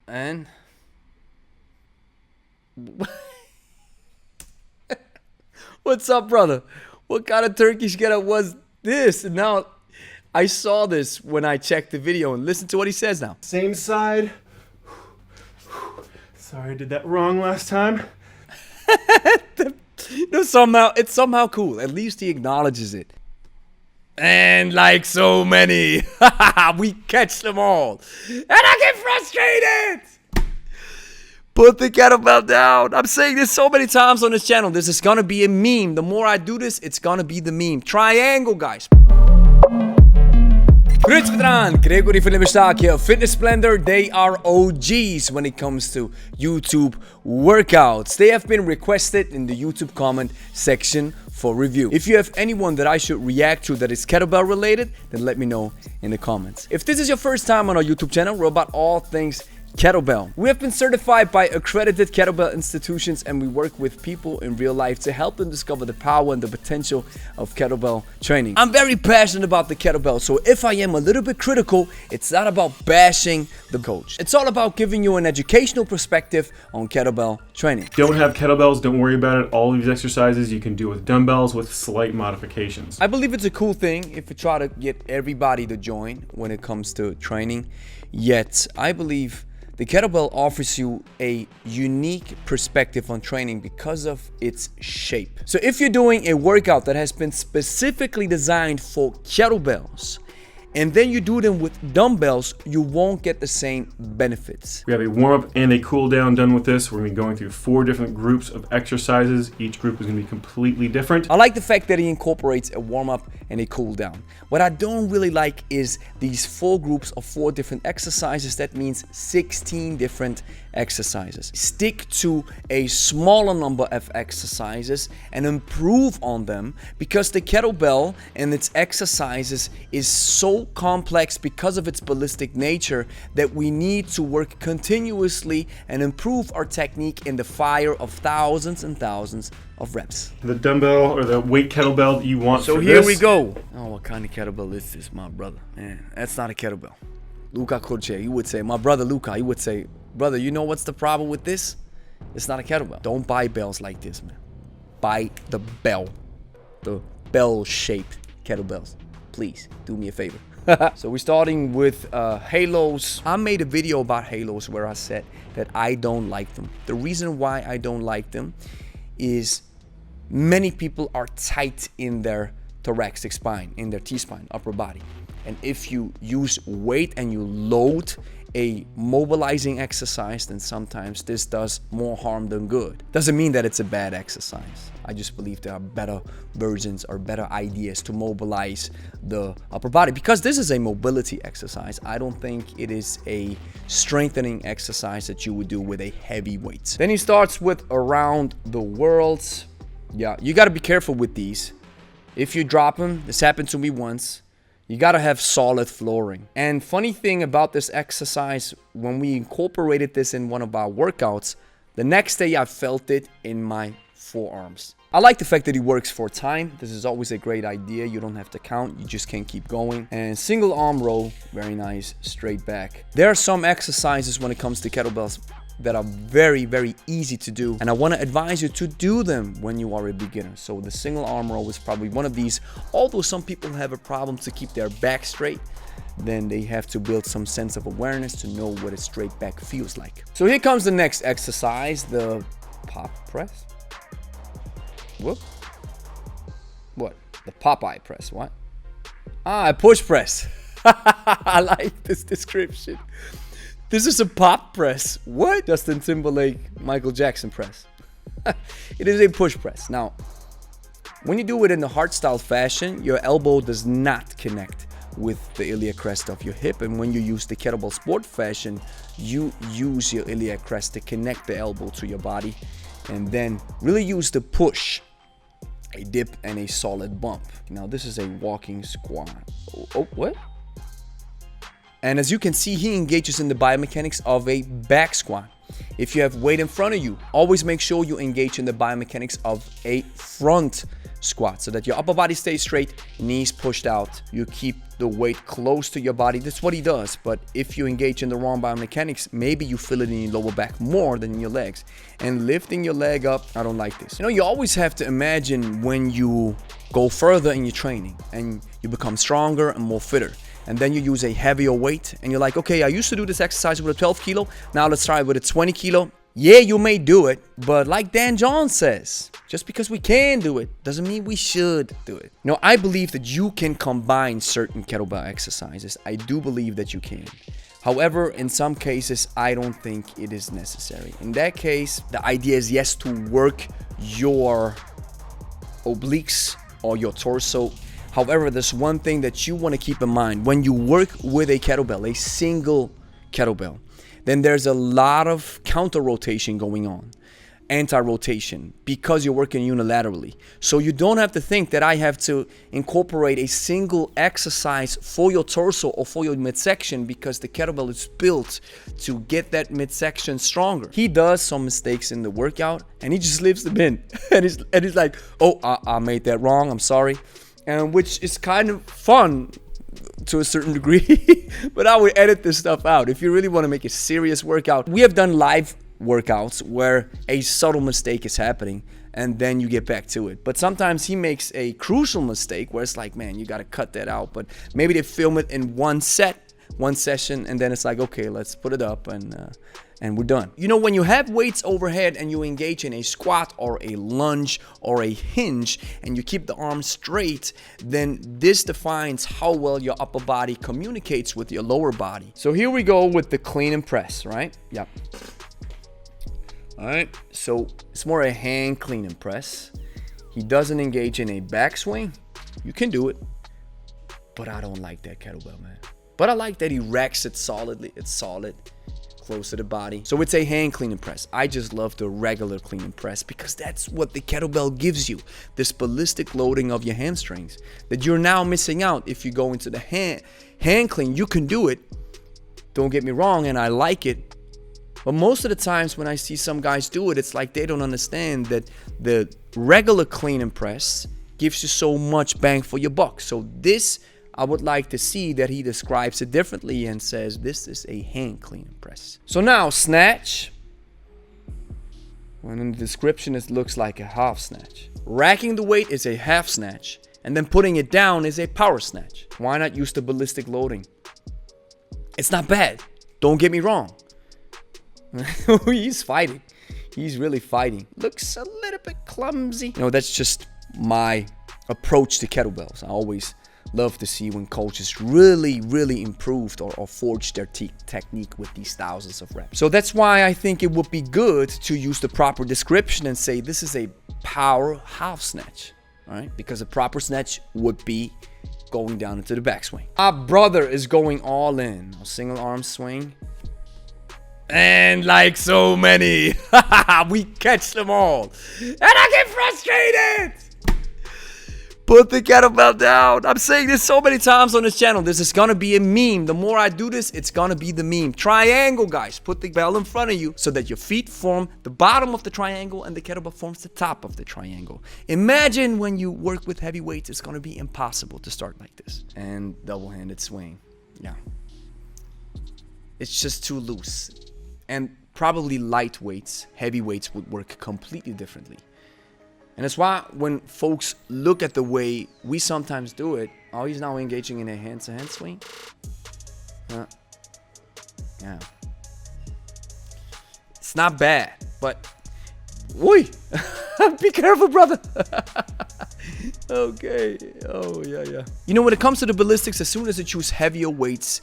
And what's up, brother? What kind of Turkish getup was this? And now I saw this when I checked the video, and listen to what he says now. Same side. Sorry, I did that wrong last time. No, it's somehow cool. At least he acknowledges it. And like so many, we catch them all. And I get frustrated. Put the kettlebell down. I'm saying this so many times on this channel. This is gonna be a meme. The more I do this, it's gonna be the meme. Triangle, guys. Grüezi dran, Gregory from Lebe here. Fitness Blender, they are OGs when it comes to YouTube workouts. They have been requested in the YouTube comment section for review. If you have anyone that I should react to that is kettlebell related, then let me know in the comments. If this is your first time on our YouTube channel, we're about all things kettlebell. We have been certified by accredited kettlebell institutions, and we work with people in real life to help them discover the power and the potential of kettlebell training. I'm very passionate about the kettlebell, so if I am a little bit critical, it's not about bashing the coach. It's all about giving you an educational perspective on kettlebell training. Don't have kettlebells, don't worry about it. All these exercises you can do with dumbbells with slight modifications. I believe it's a cool thing if you try to get everybody to join when it comes to training, yet I believe the kettlebell offers you a unique perspective on training because of its shape. So if you're doing a workout that has been specifically designed for kettlebells, and then you do them with dumbbells, you won't get the same benefits. We have a warm-up and a cool-down done with this. We're going to be going through 4 different groups of exercises. Each group is going to be completely different. I like the fact that he incorporates a warm-up and a cool-down. What I don't really like is these 4 groups of 4 different exercises. That means 16 different exercises. Stick to a smaller number of exercises and improve on them, because the kettlebell and its exercises is so complex because of its ballistic nature that we need to work continuously and improve our technique in the fire of thousands and thousands of reps. The dumbbell or the weight kettlebell that you want so for here this. we go. Oh, what kind of kettlebell is this, my brother? Man, that's not a kettlebell. Luca Corce, he would say, my brother Luca, he would say, brother, you know what's the problem with this? It's not a kettlebell. Don't buy bells like this, man. Buy the bell-shaped kettlebells. Please, do me a favor. So we're starting with halos. I made a video about halos where I said that I don't like them. The reason why I don't like them is many people are tight in their thoracic spine, in their T-spine, upper body. And if you use weight and you load a mobilizing exercise, then sometimes this does more harm than good. Doesn't mean that it's a bad exercise. I just believe there are better versions or better ideas to mobilize the upper body, because this is a mobility exercise. I don't think it is a strengthening exercise that you would do with a heavy weight. Then he starts with around the world. Yeah, you got to be careful with these. If you drop them, this happened to me once, you gotta have solid flooring. And funny thing about this exercise, when we incorporated this in one of our workouts, the next day I felt it in my forearms. I like the fact that he works for time. This is always a great idea. You don't have to count, you just can keep going. And single arm row, very nice, straight back. There are some exercises when it comes to kettlebells that are very, very easy to do, and I want to advise you to do them when you are a beginner. So the single arm row is probably one of these. Although some people have a problem to keep their back straight, then they have to build some sense of awareness to know what a straight back feels like. So here comes the next exercise, the pop press. Whoop. What? The Popeye press, what? Ah, a push press. I like this description. This is a pop press. What? Justin Timberlake, Michael Jackson press. It is a push press. Now, when you do it in the hardstyle fashion, your elbow does not connect with the iliac crest of your hip. And when you use the kettlebell sport fashion, you use your iliac crest to connect the elbow to your body. And then really use the push, a dip, and a solid bump. Now, this is a walking squat. Oh, what? And as you can see, he engages in the biomechanics of a back squat. If you have weight in front of you, always make sure you engage in the biomechanics of a front squat so that your upper body stays straight, knees pushed out. You keep the weight close to your body. That's what he does. But if you engage in the wrong biomechanics, maybe you feel it in your lower back more than in your legs. And lifting your leg up, I don't like this. You know, you always have to imagine when you go further in your training and you become stronger and more fitter. And then you use a heavier weight and you're like, okay, I used to do this exercise with a 12 kilo. Now let's try it with a 20 kilo. Yeah, you may do it, but like Dan John says, just because we can do it doesn't mean we should do it. You know, I believe that you can combine certain kettlebell exercises. I do believe that you can. However, in some cases, I don't think it is necessary. In that case, the idea is, yes, to work your obliques or your torso. However, there's one thing that you want to keep in mind. When you work with a kettlebell, a single kettlebell, then there's a lot of counter rotation going on, anti-rotation, because you're working unilaterally. So you don't have to think that I have to incorporate a single exercise for your torso or for your midsection because the kettlebell is built to get that midsection stronger. He does some mistakes in the workout and he just leaves them in. and he's like, oh, I made that wrong, I'm sorry. And which is kind of fun to a certain degree, but I would edit this stuff out. If you really want to make a serious workout, we have done live workouts where a subtle mistake is happening and then you get back to it. But sometimes he makes a crucial mistake where it's like, man, you got to cut that out. But maybe they film it in one session, and then it's like, okay, let's put it up and we're done. You know, when you have weights overhead and you engage in a squat or a lunge or a hinge and you keep the arms straight, then this defines how well your upper body communicates with your lower body. So here we go with the clean and press, right? Yep. All right, so it's more a hand clean and press. He doesn't engage in a backswing. You can do it, but I don't like that kettlebell, man. But I like that he racks it solidly. It's solid, close to the body. So it's a hand clean and press. I just love the regular clean and press because that's what the kettlebell gives you. This ballistic loading of your hamstrings that you're now missing out if you go into the hand clean. You can do it. Don't get me wrong, and I like it. But most of the times when I see some guys do it, it's like they don't understand that the regular clean and press gives you so much bang for your buck. So this, I would like to see that he describes it differently and says this is a hand clean and press. So now snatch. When in the description it looks like a half snatch. Racking the weight is a half snatch. And then putting it down is a power snatch. Why not use the ballistic loading? It's not bad. Don't get me wrong. He's fighting. He's really fighting. Looks a little bit clumsy. You know, that's just my approach to kettlebells. I always love to see when coaches really improved or forged their technique with these thousands of reps. So that's why I think it would be good to use the proper description and say this is a power half snatch. All right, because a proper snatch would be going down into the backswing. My brother is going all in. A single arm swing. And like so many, we catch them all. And I get frustrated. Put the kettlebell down. I'm saying this so many times on this channel. This is going to be a meme. The more I do this, it's going to be the meme. Triangle, guys. Put the bell in front of you so that your feet form the bottom of the triangle and the kettlebell forms the top of the triangle. Imagine when you work with heavy weights, it's going to be impossible to start like this. And double-handed swing. Yeah. It's just too loose. And probably light weights, heavy weights would work completely differently. And that's why when folks look at the way we sometimes do it, oh, he's now engaging in a hand-to-hand swing. Yeah. It's not bad, but oi, be careful, brother. Okay. Oh, yeah. You know, when it comes to the ballistics, as soon as you choose heavier weights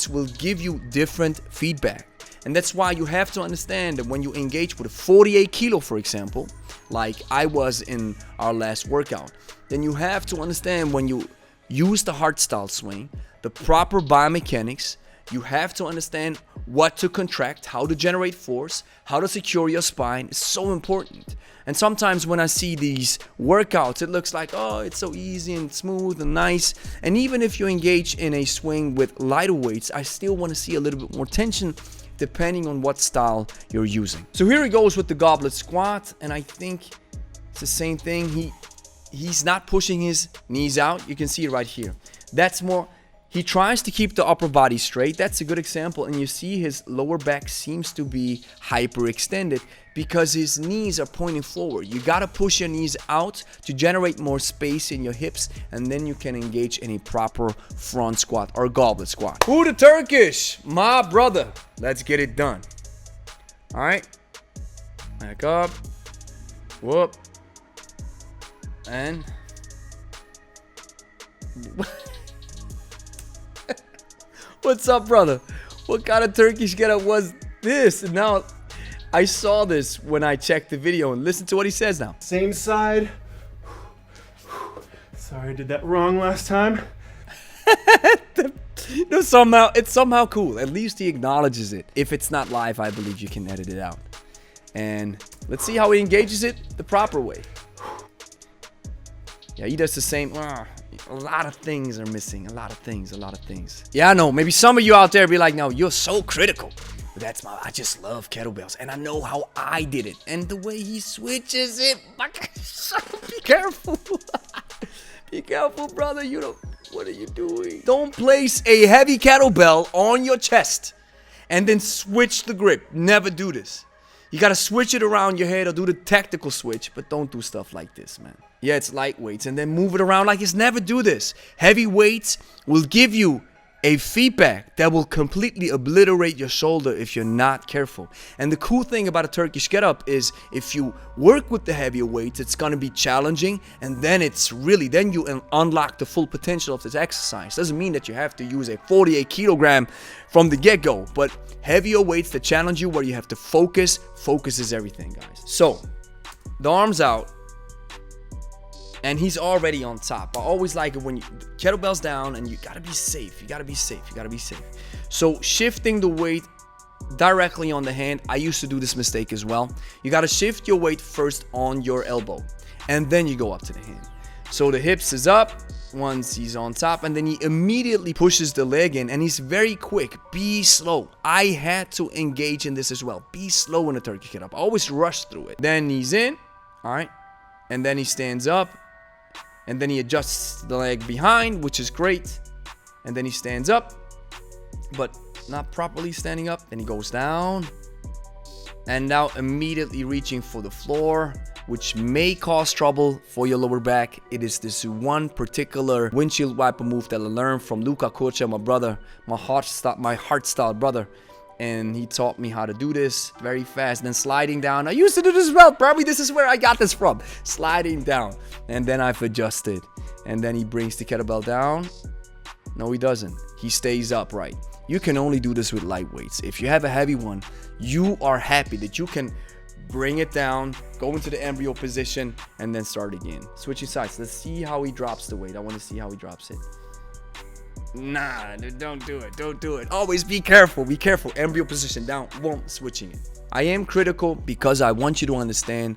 will give you different feedback. And that's why you have to understand that when you engage with a 48 kilo, for example, like I was in our last workout, then you have to understand when you use the hardstyle swing, the proper biomechanics, you have to understand what to contract, how to generate force, how to secure your spine. It's so important. And sometimes when I see these workouts, it looks like, oh, it's so easy and smooth and nice. And even if you engage in a swing with lighter weights, I still want to see a little bit more tension depending on what style you're using. So here he goes with the goblet squat, and I think it's the same thing. He he's not pushing his knees out. You can see it right here. That's more, he tries to keep the upper body straight. That's a good example. And you see his lower back seems to be hyperextended because his knees are pointing forward. You got to push your knees out to generate more space in your hips, and then you can engage in a proper front squat or goblet squat. Who the Turkish? My brother. Let's get it done. All right. Back up. Whoop. And what's up, brother? What kind of Turkish getup was this? And now I saw this when I checked the video, and listen to what he says now. Same side. Sorry, I did that wrong last time. No, it's somehow cool. At least he acknowledges it. If it's not live, I believe you can edit it out. And let's see how he engages it the proper way. Yeah, he does the same. A lot of things are missing. A lot of things. Yeah, I know. Maybe some of you out there be like, no, you're so critical. But I just love kettlebells. And I know how I did it. And the way he switches it. Be careful. Be careful, brother. What are you doing? Don't place a heavy kettlebell on your chest and then switch the grip. Never do this. You gotta switch it around your head or do the tactical switch, but don't do stuff like this, man. Yeah, it's lightweights, and then move it around like it's never do this. Heavy weights will give you a feedback that will completely obliterate your shoulder if you're not careful. And the cool thing about a Turkish getup is if you work with the heavier weights, it's gonna be challenging, and then then you unlock the full potential of this exercise. Doesn't mean that you have to use a 48 kilogram from the get-go, but heavier weights that challenge you, where you have to focus is everything, guys. So the arms out, and he's already on top. I always like it when kettlebell's down, and you gotta be safe. You gotta be safe. So shifting the weight directly on the hand, I used to do this mistake as well. You gotta shift your weight first on your elbow, and then you go up to the hand. So the hips is up once he's on top, and then he immediately pushes the leg in, and he's very quick. Be slow. I had to engage in this as well. Be slow in a Turkish getup. I always rush through it. Then he's in, all right, and then he stands up. And then he adjusts the leg behind, which is great. And then he stands up, but not properly standing up. Then he goes down. And now immediately reaching for the floor, which may cause trouble for your lower back. It is this one particular windshield wiper move that I learned from Luka Kocha, my brother, my heart style brother. And he taught me how to do this very fast. Then sliding down. I used to do this as well. Probably this is where I got this from. Sliding down. And then I've adjusted. And then he brings the kettlebell down. No, he doesn't. He stays upright. You can only do this with light weights. If you have a heavy one, you are happy that you can bring it down, go into the embryo position, and then start again. Switching sides. Let's see how he drops the weight. I want to see how he drops it. Nah, don't do it. Always be careful. Embryo position down, boom, switching it. I am critical because I want you to understand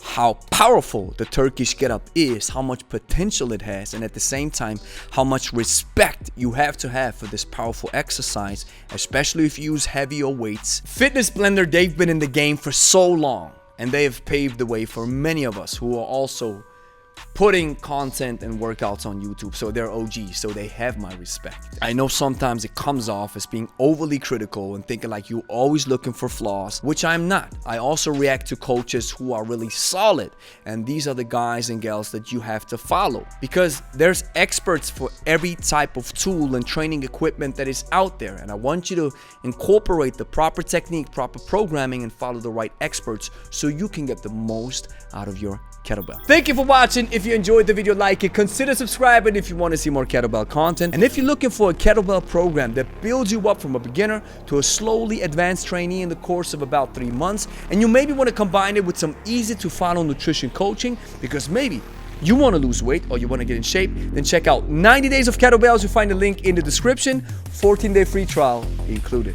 how powerful the Turkish getup is, how much potential it has, and at the same time, how much respect you have to have for this powerful exercise, especially if you use heavier weights. Fitness Blender, they've been in the game for so long, and they have paved the way for many of us who are also putting content and workouts on YouTube. So they're OGs, so they have my respect. I know sometimes it comes off as being overly critical and thinking like you're always looking for flaws, which I'm not. I also react to coaches who are really solid, and these are the guys and gals that you have to follow, because there's experts for every type of tool and training equipment that is out there, and I want you to incorporate the proper technique, proper programming, and follow the right experts so you can get the most out of your kettlebell. Thank you for watching. If you enjoyed the video, like it, consider subscribing if you want to see more kettlebell content. And if you're looking for a kettlebell program that builds you up from a beginner to a slowly advanced trainee in the course of about 3 months, and you maybe want to combine it with some easy to follow nutrition coaching because maybe you want to lose weight or you want to get in shape, then check out 90 Days of Kettlebells. You'll find the link in the description. 14-day free trial included.